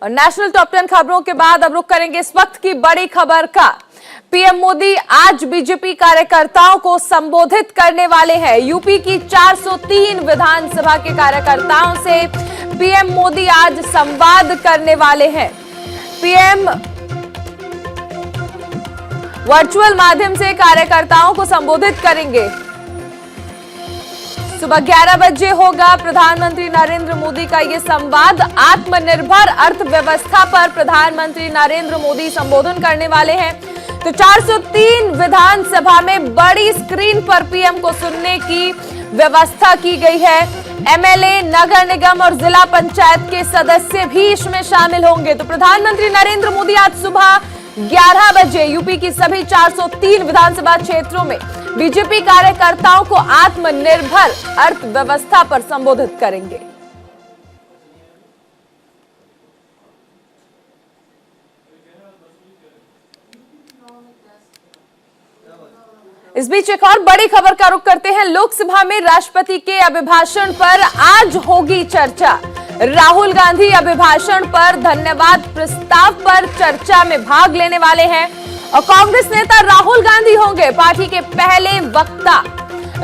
और national top 10 खबरों के बाद अब रुक करेंगे इस वक्त की बड़ी खबर का। पीएम मोदी आज बीजेपी कार्यकर्ताओं को संबोधित करने वाले हैं। यूपी की 403 विधानसभा के कार्यकर्ताओं से पीएम मोदी आज संवाद करने वाले हैं। पीएम वर्चुअल माध्यम से कार्यकर्ताओं को संबोधित करेंगे। सुबह 11 बजे होगा प्रधानमंत्री नरेंद्र मोदी का यह संवाद। आत्मनिर्भर अर्थव्यवस्था पर प्रधानमंत्री नरेंद्र मोदी संबोधन करने वाले हैं। तो 403 विधानसभा में बड़ी स्क्रीन पर पीएम को सुनने की व्यवस्था की गई है। एमएलए, नगर निगम और जिला पंचायत के सदस्य भी इसमें शामिल होंगे। तो प्रधानमंत्री नरेंद्र मोदी आज सुबह 11 बजे यूपी की सभी 403 विधानसभा क्षेत्रों में बीजेपी कार्यकर्ताओं को आत्मनिर्भर अर्थव्यवस्था पर संबोधित करेंगे। इस बीच एक और बड़ी खबर का रुख करते हैं। लोकसभा में राष्ट्रपति के अभिभाषण पर आज होगी चर्चा। राहुल गांधी अभिभाषण पर धन्यवाद प्रस्ताव पर चर्चा में भाग लेने वाले हैं और कांग्रेस नेता राहुल गांधी होंगे पार्टी के पहले वक्ता।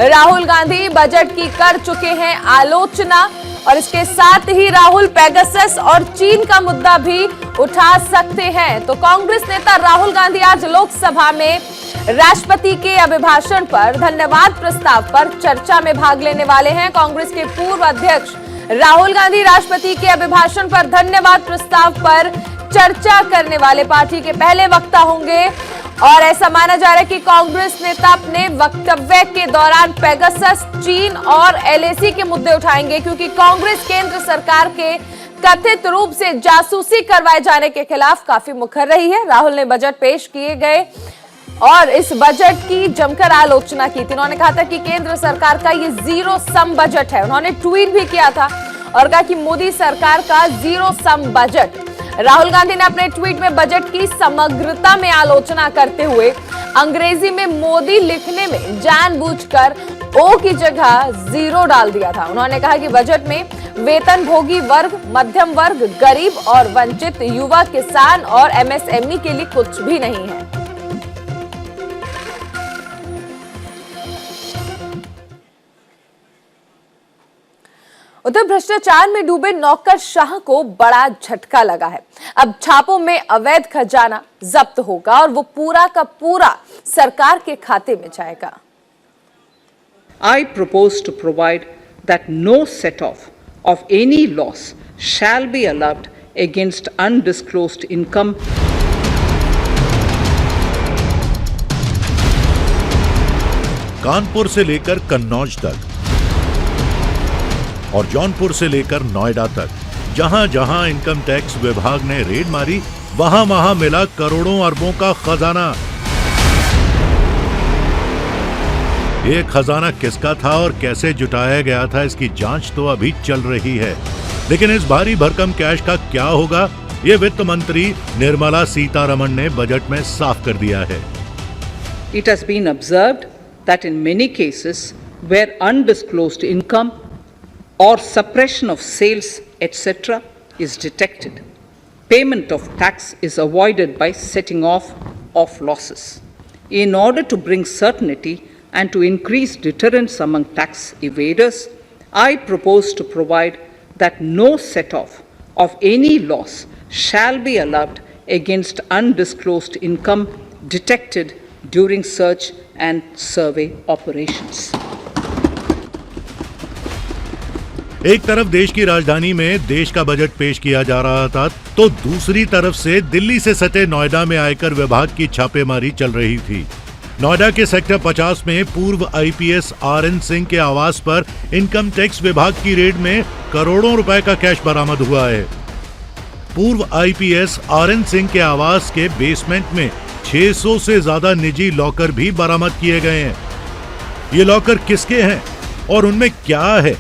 राहुल गांधी बजट की कर चुके हैं आलोचना और इसके साथ ही राहुल पेगासस और चीन का मुद्दा भी उठा सकते हैं। तो कांग्रेस नेता राहुल गांधी आज लोकसभा में राष्ट्रपति के अभिभाषण पर धन्यवाद प्रस्ताव पर चर्चा में भाग लेने वाले हैं। कांग्रेस के पूर्व अध्यक्ष राहुल गांधी राष्ट्रपति के अभिभाषण पर धन्यवाद प्रस्ताव पर चर्चा करने वाले पार्टी के पहले वक्ता होंगे और ऐसा माना जा रहा है कि कांग्रेस नेता अपने वक्तव्य के दौरान पेगासस, चीन और एलएसी के मुद्दे उठाएंगे, क्योंकि कांग्रेस केंद्र सरकार के कथित रूप से जासूसी करवाए जाने के खिलाफ काफी मुखर रही है। राहुल ने बजट पेश किए गए और इस बजट की जमकर आलोचना की थी। उन्होंने कहा था कि केंद्र सरकार का ये जीरो सम बजट है। उन्होंने ट्वीट भी किया था और कहा कि मोदी सरकार का zero sum budget. Rahul Gandhi ने अपने ट्वीट में बजट की समग्रता में आलोचना करते हुए अंग्रेजी में मोदी लिखने में जानबूझकर ओ की जगह जीरो डाल दिया था। उन्होंने कहा कि बजट में वेतनभोगी वर्ग, मध्यम वर्ग, गरीब और वंचित, युवा, किसान और एमएसएमई के लिए कुछ भी नहीं है। उधर भ्रष्टाचार में डूबे नौकरशाह को बड़ा झटका लगा है। अब छापों में अवैध खजाना जब्त होगा और वो पूरा का पूरा सरकार के खाते में जाएगा। I propose to provide that no set-off of any loss shall be allowed against undisclosed income. Kanpur से लेकर कन्नौज तक और जौनपुर से लेकर नोएडा तक जहां जहां इनकम टैक्स विभाग ने रेड मारी, वहां वहां मिला करोड़ों अरबों का खजाना। ये खजाना किसका था और कैसे जुटाया गया था, इसकी जांच तो अभी चल रही है। लेकिन इस भारी भरकम कैश का क्या होगा, ये वित्त मंत्री निर्मला सीतारमण ने बजट में साफ कर दिया है। It has been observed that in many cases where undisclosed income or suppression of sales, etc., is detected, payment of tax is avoided by setting off of losses. In order to bring certainty and to increase deterrence among tax evaders, I propose to provide that no set-off of any loss shall be allowed against undisclosed income detected during search and survey operations. एक तरफ देश की राजधानी में देश का budget पेश किया जा रहा था, तो दूसरी तरफ से दिल्ली से सटे नोएडा में आयकर विभाग की छापेमारी चल रही थी। नोएडा के सेक्टर 50 में पूर्व आईपीएस आरएन सिंह के आवास पर इनकम टैक्स विभाग की रेड में करोड़ों रुपए का कैश बरामद हुआ है। पूर्व आईपीएस आरएन सिंह के आवास के बेसमेंट में 600 से ज्यादा निजी लॉकर भी बरामद किए गए हैं। ये लॉकर किसके हैं और उनमें क्या है,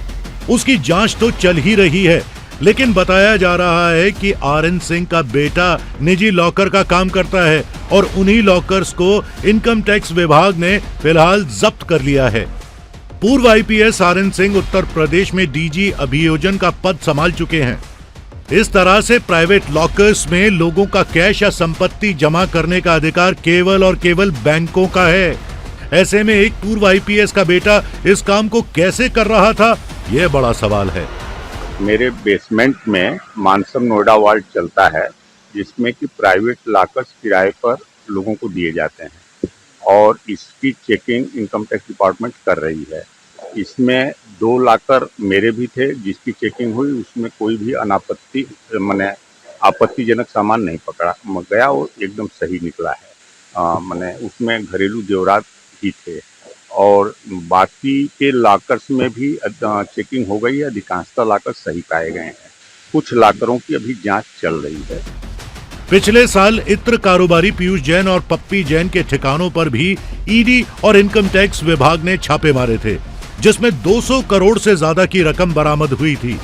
उसकी जांच तो चल ही रही है, लेकिन बताया जा रहा है कि आरएन सिंह का बेटा निजी लॉकर का काम करता है और उन्हीं लॉकर्स को इनकम टैक्स विभाग ने फिलहाल जब्त कर लिया है। पूर्व आईपीएस आरएन सिंह उत्तर प्रदेश में डीजी अभियोजन का पद संभाल चुके हैं। इस तरह से प्राइवेट लॉकर्स में लोगों का कैश या संपत्ति जमा करने का अधिकार केवल और केवल बैंकों का है। ऐसे में एक पूर्व आईपीएस का बेटा इस काम को कैसे कर रहा था, यह बड़ा सवाल है। मेरे बेसमेंट में मानसम नोएडा वार्ड चलता है, जिसमें कि प्राइवेट लॉकर्स किराए पर लोगों को दिए जाते हैं और इसकी चेकिंग इनकम टैक्स डिपार्टमेंट कर रही है। इसमें 2 लॉकर मेरे भी थे, जिसकी चेकिंग हुई, उसमें कोई भी आपत्तिजनक सामान नहीं पकड़ा गया, वो एकदम सही निकला है। उसमें घरेलू जेवरात ही थे और बाकी के लॉकर्स में भी चेकिंग हो गई है। अधिकांशतः लॉकर सही पाए गए हैं। कुछ लॉकरों की अभी जांच चल रही है। पिछले साल इत्र कारोबारी पीयूष जैन और पप्पी जैन के ठिकानों पर भी ईडी और इनकम टैक्स विभाग ने छापे मारे थे, जिसमें 200 करोड़ से ज्यादा की रकम बरामद हुई थी।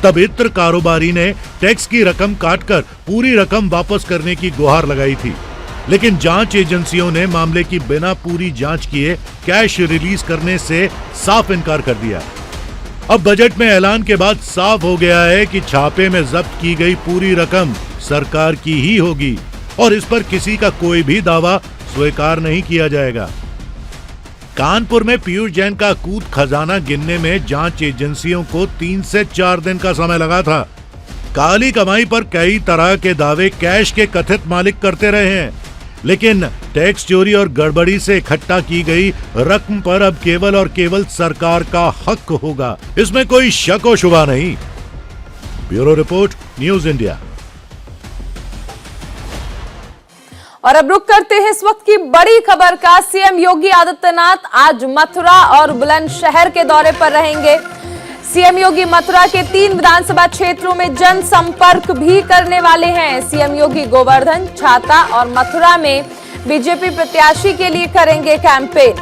तब इत्र कारोबारी ने टैक्स की रकम काटकर पूरी रकम वापस करने की गुहार लगाई थी, लेकिन जांच एजेंसियों ने मामले की बिना पूरी जांच किए कैश रिलीज करने से साफ इनकार कर दिया। अब बजट में ऐलान के बाद साफ हो गया है कि छापे में जब्त की गई पूरी रकम सरकार की ही होगी और इस पर किसी का कोई भी दावा स्वीकार नहीं किया जाएगा। कानपुर में पीयूष जैन का अकूत खजाना गिनने में जांच एजेंसियों को 3 से 4 दिन का समय लगा था। काली कमाई पर कई तरह के दावे कैश के कथित मालिक करते रहे हैं, लेकिन टैक्स चोरी और गड़बड़ी से इकट्ठा की गई रकम पर अब केवल और केवल सरकार का हक होगा, इसमें कोई शक और शुबा नहीं। Bureau report, news India. और अब रुक करते हैं इस वक्त की बड़ी खबर का। सीएम योगी आदित्यनाथ आज मथुरा और बुलंदशहर के दौरे पर रहेंगे। सीएम योगी मथुरा के 3 विधानसभा क्षेत्रों में जनसंपर्क भी करने वाले हैं। सीएम योगी गोवर्धन, छाता और मथुरा में बीजेपी प्रत्याशी के लिए करेंगे कैंपेन।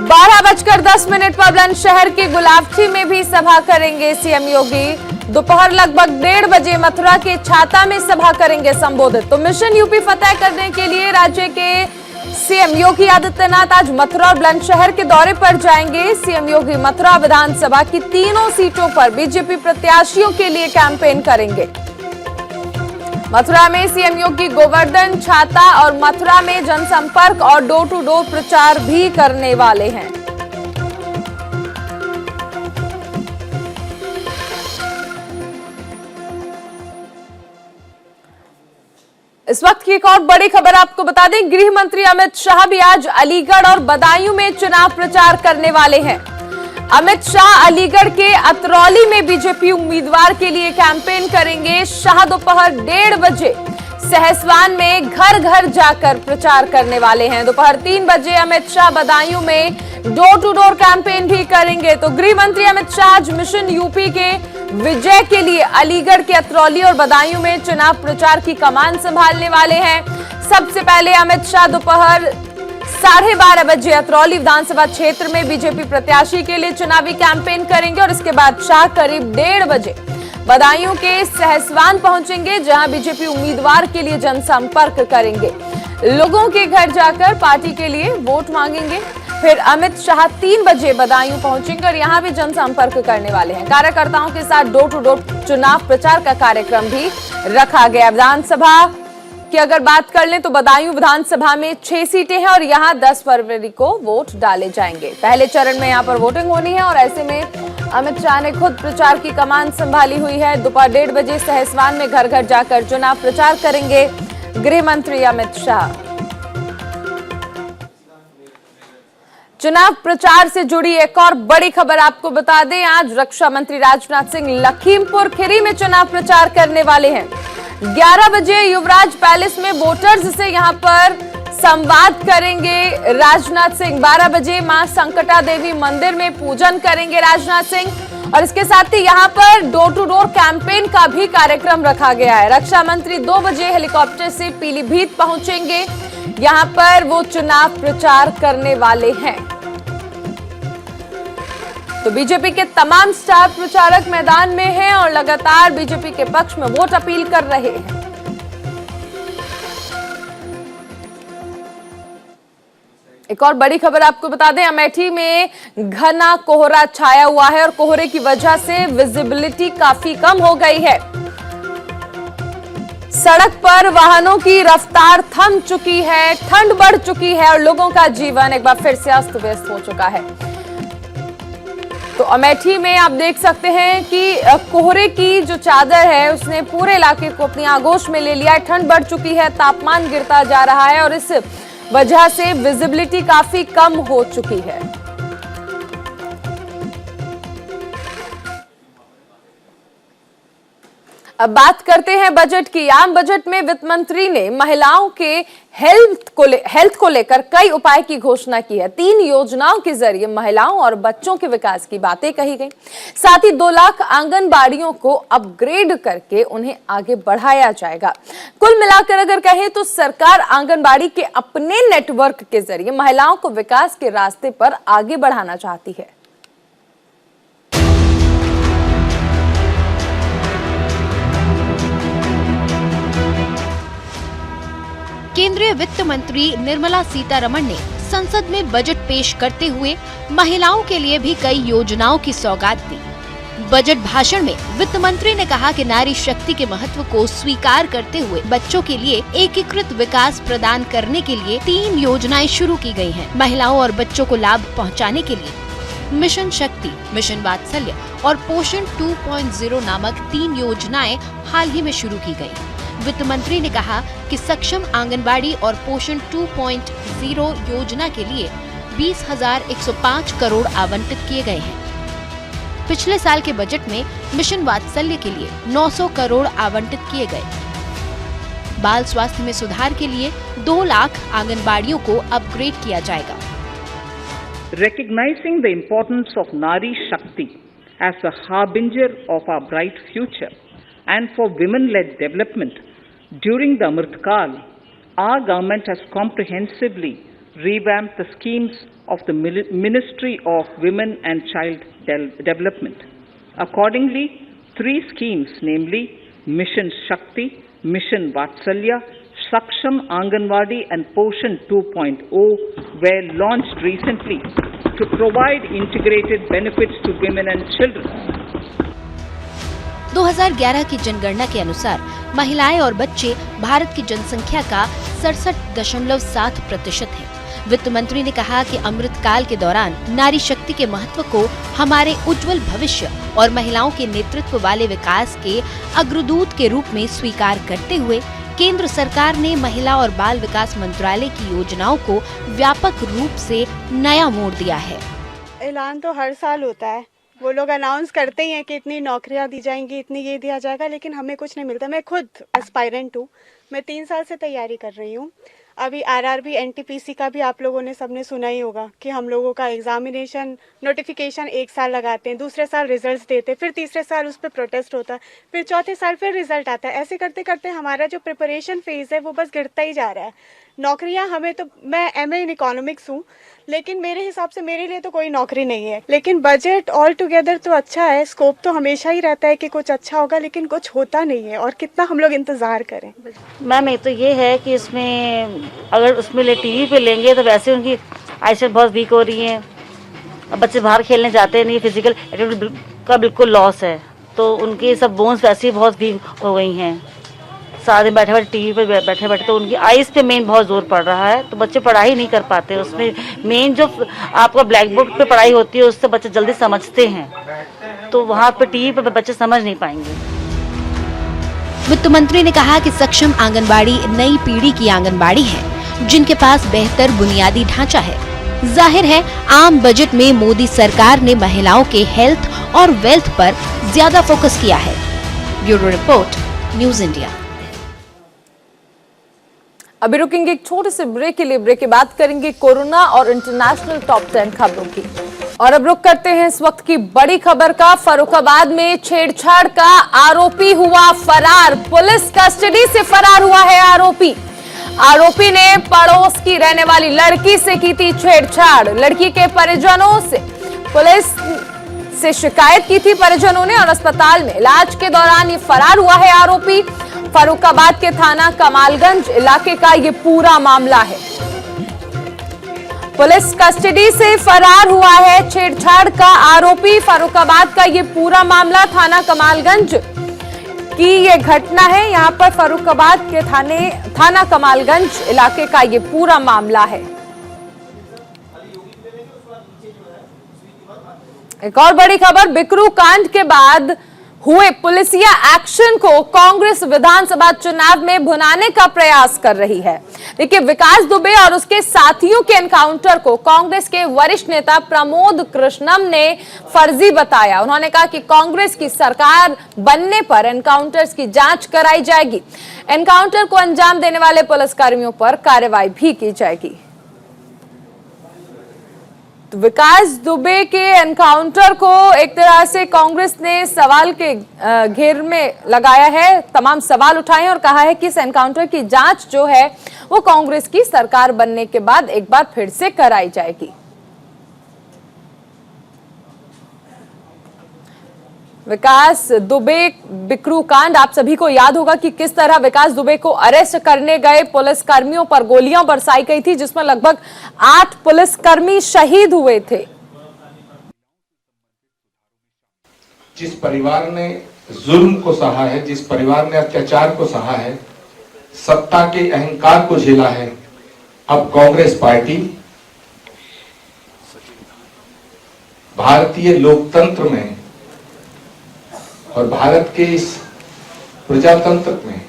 12:10 पर बुलंदशहर के गुलाबची में भी सभा करेंगे सीएम योगी। दोपहर लगभग 1:30 बजे मथुरा के छाता में सभा करेंगे संबोधित। तो मिशन यूपी फतेह करने के लिए राज्य के सीएम योगी आदित्यनाथ आज मथुरा और बुलंदशहर के दौरे पर जाएंगे। सीएम योगी मथुरा विधानसभा की 3 सीटों पर बीजेपी प्रत्याशियों के लिए कैंपेन करेंगे। मथुरा में सीएम योगी गोवर्धन, छाता और मथुरा में जनसंपर्क और डोर टू डोर प्रचार भी करने वाले हैं। इस वक्त की एक और बड़ी खबर आपको बता दें, गृह मंत्री अमित शाह भी आज अलीगढ़ और बदायूं में चुनाव प्रचार करने वाले हैं। अमित शाह अलीगढ़ के अतरौली में बीजेपी उम्मीदवार के लिए कैंपेन करेंगे। शाह दोपहर 1:30 बजे सहसवान में घर घर जाकर प्रचार करने वाले हैं। दोपहर 3 बजे अमित शाह बदायूं में डोर टू डोर कैंपेन भी करेंगे। तो गृह मंत्री अमित शाह आज मिशन यूपी के विजय के लिए अलीगढ़ के अतरौली और बदायूं में चुनाव प्रचार की कमान संभालने वाले हैं। सबसे पहले अमित शाह दोपहर 12:30 बजे अतरौली विधानसभा क्षेत्र में बीजेपी प्रत्याशी के लिए चुनावी कैंपेन करेंगे और इसके बाद शाह करीब 1:30 बजे बदायूं के सहसवान पहुंचेंगे, जहां बीजेपी उम्मीदवार के लिए जनसंपर्क करेंगे। लोगों के घर जाकर पार्टी के लिए वोट मांगेंगे। फिर अमित शाह 3 बजे बदायूं पहुंचेंगे और यहां भी जनसंपर्क करने वाले हैं। कार्यकर्ताओं के साथ डोर टू डोर चुनाव प्रचार का कार्यक्रम भी रखा गया। विधानसभा की अगर बात कर लें तो बदायूं विधानसभा में 6 सीटें हैं और यहां 10 फरवरी को वोट डाले जाएंगे। पहले चरण में यहां पर वोटिंग होनी है और ऐसे में अमित शाह ने खुद प्रचार की कमान संभाली हुई है। दोपहर 1:30 बजे सहसवान में घर घर जाकर चुनाव प्रचार करेंगे गृह मंत्री अमित शाह। चुनाव प्रचार से जुड़ी एक और बड़ी खबर आपको बता दें, आज रक्षा मंत्री राजनाथ सिंह लखीमपुर खीरी में चुनाव प्रचार करने वाले हैं। 11 बजे युवराज पैलेस में वोटर्स से यहां पर संवाद करेंगे राजनाथ सिंह। 12 बजे मां संकटा देवी मंदिर में पूजन करेंगे राजनाथ सिंह और इसके साथ ही यहां पर डोर टू डोर कैंपेन का भी कार्यक्रम रखा गया है। रक्षा मंत्री 2 बजे हेलीकॉप्टर से पीलीभीत पहुंचेंगे, यहां पर वो चुनाव प्रचार करने वाले हैं। तो बीजेपी के तमाम स्टार प्रचारक मैदान में हैं और लगातार बीजेपी के पक्ष में वोट अपील कर रहे हैं। एक और बड़ी खबर आपको बता दें, अमेठी में घना कोहरा छाया हुआ है और कोहरे की वजह से विजिबिलिटी काफी कम हो गई है। सड़क पर वाहनों की रफ्तार थम चुकी है, ठंड बढ़ चुकी है और लोगों का जीवन एक बार फिर से अस्त व्यस्त हो चुका है। तो अमेठी में आप देख सकते हैं कि कोहरे की जो चादर है उसने पूरे इलाके को अपनी आगोश में ले लिया है। ठंड बढ़ चुकी है, तापमान गिरता जा रहा है और इस वजह से विजिबिलिटी काफी कम हो चुकी है। अब बात करते हैं बजट की। आम बजट में वित्त मंत्री ने महिलाओं के हेल्थ को लेकर कई उपाय की घोषणा की है। 3 योजनाओं के जरिए महिलाओं और बच्चों के विकास की बातें कही गई। साथ ही 2 लाख आंगनबाड़ियों को अपग्रेड करके उन्हें आगे बढ़ाया जाएगा। कुल मिलाकर अगर कहें तो सरकार आंगनबाड़ी के अपने नेटवर्क के जरिए महिलाओं को विकास के रास्ते पर आगे बढ़ाना चाहती है। केंद्रीय वित्त मंत्री निर्मला सीतारमण ने संसद में बजट पेश करते हुए महिलाओं के लिए भी कई योजनाओं की सौगात दी। बजट भाषण में वित्त मंत्री ने कहा कि नारी शक्ति के महत्व को स्वीकार करते हुए बच्चों के लिए एकीकृत विकास प्रदान करने के लिए 3 योजनाएं शुरू की गई हैं। महिलाओं और बच्चों को लाभ पहुंचाने के लिए मिशन शक्ति, मिशन वात्सल्य और पोषण 2.0 नामक 3 योजनाएं हाल ही में शुरू की गयी। वित्त मंत्री ने कहा कि सक्षम आंगनबाड़ी और पोषण 2.0 योजना के लिए 20,105 करोड़ आवंटित किए गए हैं। पिछले साल के बजट में मिशन वात्सल्य के लिए 900 करोड़ आवंटित किए गए। बाल स्वास्थ्य में सुधार के लिए 2 लाख आंगनबाड़ियों को अपग्रेड किया जाएगा। Recognizing the importance of Nari Shakti as a harbinger of our bright future and for women-led development, during the Amritkal, our government has comprehensively revamped the schemes of the Ministry of Women and Child Development. Accordingly, 3 schemes, namely Mission Shakti, Mission Vatsalya, Saksham Anganwadi and Poshan 2.0 were launched recently to provide integrated benefits to women and children. 2011 की जनगणना के अनुसार महिलाएं और बच्चे भारत की जनसंख्या का 67.7% है। वित्त मंत्री ने कहा कि अमृतकाल के दौरान नारी शक्ति के महत्व को हमारे उज्जवल भविष्य और महिलाओं के नेतृत्व वाले विकास के अग्रदूत के रूप में स्वीकार करते हुए केंद्र सरकार ने महिला और बाल विकास मंत्रालय की योजनाओं को व्यापक रूप से नया मोड़ दिया है। ऐलान तो हर साल होता है, वो लोग अनाउंस करते ही हैं कि इतनी नौकरियां दी जाएंगी, इतनी ये दिया जाएगा, लेकिन हमें कुछ नहीं मिलता। मैं खुद एस्पायरेंट हूँ, मैं 3 साल से तैयारी कर रही हूँ। अभी आरआरबी एनटीपीसी का भी आप लोगों ने सबने सुना ही होगा कि हम लोगों का एग्जामिनेशन नोटिफिकेशन 1 साल लगाते हैं, दूसरे साल रिजल्ट्स देते, फिर तीसरे साल उस पर प्रोटेस्ट होता है, फिर चौथे साल फिर रिजल्ट आता है। ऐसे करते करते हमारा जो प्रिपरेशन फेज है वो बस गिरता ही जा रहा है। नौकरियां हमें तो, मैं एमए इन इकोनॉमिक्स हूँ, लेकिन मेरे हिसाब से मेरे लिए तो कोई नौकरी नहीं है। लेकिन बजट ऑल टुगेदर तो अच्छा है, स्कोप तो हमेशा ही रहता है कि कुछ अच्छा होगा, लेकिन कुछ होता नहीं है और कितना हम लोग इंतजार करें। मैम एक तो ये है कि इसमें अगर उसमें टीवी पे लेंगे तो वैसे उनकी आईसाइट बहुत वीक हो रही है। अब बच्चे बाहर खेलने जाते नहीं, फिजिकल एक्टिविटी का बिल्कुल लॉस है, तो उनके सब बोन्स वैसे ही बहुत वीक हो गई हैं। सारा दिन बैठे बैठे टीवी पे बैठे बैठे तो उनकी आईज पे मेन बहुत जोर पड़ रहा है, तो बच्चे पढ़ाई नहीं कर पाते। उसमें मेन जो आपका ब्लैक बोर्ड पे पढ़ाई होती है उससे बच्चे जल्दी समझते हैं, तो वहाँ पे टीवी पे बच्चे समझ नहीं पाएंगे। वित्त मंत्री ने कहा कि सक्षम आंगनबाड़ी नई पीढ़ी की आंगनबाड़ी है जिनके पास बेहतर बुनियादी ढांचा है। जाहिर है आम बजट में मोदी सरकार ने महिलाओं के हेल्थ और वेल्थ पर ज्यादा फोकस किया है। Bureau report, news India. अभी रुकेंगे एक छोटे से ब्रेक के लिए। ब्रेक के बाद करेंगे कोरोना और इंटरनेशनल टॉप 10 खबरों की। और अब रुक करते हैं इस वक्त की बड़ी खबर का। फर्रुखाबाद में छेड़छाड़ का आरोपी हुआ फरार। पुलिस कस्टडी से फरार हुआ है आरोपी। आरोपी ने पड़ोस की रहने वाली लड़की से की थी छेड़छाड़। लड़की के परिजनों से पुलिस से शिकायत की थी परिजनों ने, और अस्पताल में इलाज के दौरान ये फरार हुआ है आरोपी। फर्रुखाबाद के थाना कमालगंज इलाके का ये पूरा मामला है। पुलिस कस्टडी से फरार हुआ है छेड़छाड़ का आरोपी। फर्रुखाबाद का ये पूरा मामला, थाना कमालगंज की ये घटना है। यहां पर फर्रुखाबाद के थाना कमालगंज इलाके का ये पूरा मामला है। एक और बड़ी खबर, बिकरू कांड के बाद हुए पुलिसिया एक्शन को कांग्रेस विधानसभा चुनाव में भुनाने का प्रयास कर रही है। देखिए, विकास दुबे और उसके साथियों के एनकाउंटर को कांग्रेस के वरिष्ठ नेता प्रमोद कृष्णम ने फर्जी बताया। उन्होंने कहा कि कांग्रेस की सरकार बनने पर एनकाउंटर्स की जांच कराई जाएगी। एनकाउंटर को अंजाम देने वाले पुलिसकर्मियों पर कार्रवाई भी की जाएगी। तो विकास दुबे के एनकाउंटर को एक तरह से कांग्रेस ने सवाल के घेर में लगाया है, तमाम सवाल उठाए हैं और कहा है कि इस एनकाउंटर की जांच जो है वो कांग्रेस की सरकार बनने के बाद एक बार फिर से कराई जाएगी। विकास दुबे बिकरू कांड, आप सभी को याद होगा कि किस तरह विकास दुबे को अरेस्ट करने गए पुलिसकर्मियों पर गोलियां बरसाई गई थी, जिसमें लगभग 8 पुलिसकर्मी शहीद हुए थे। जिस परिवार ने जुल्म को सहा है, जिस परिवार ने अत्याचार को सहा है, सत्ता के अहंकार को झेला है, अब कांग्रेस पार्टी भारतीय लोकतंत्र में और भारत के इस प्रजातंत्र में,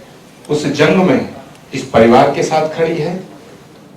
उस जंग में इस परिवार के साथ खड़ी है।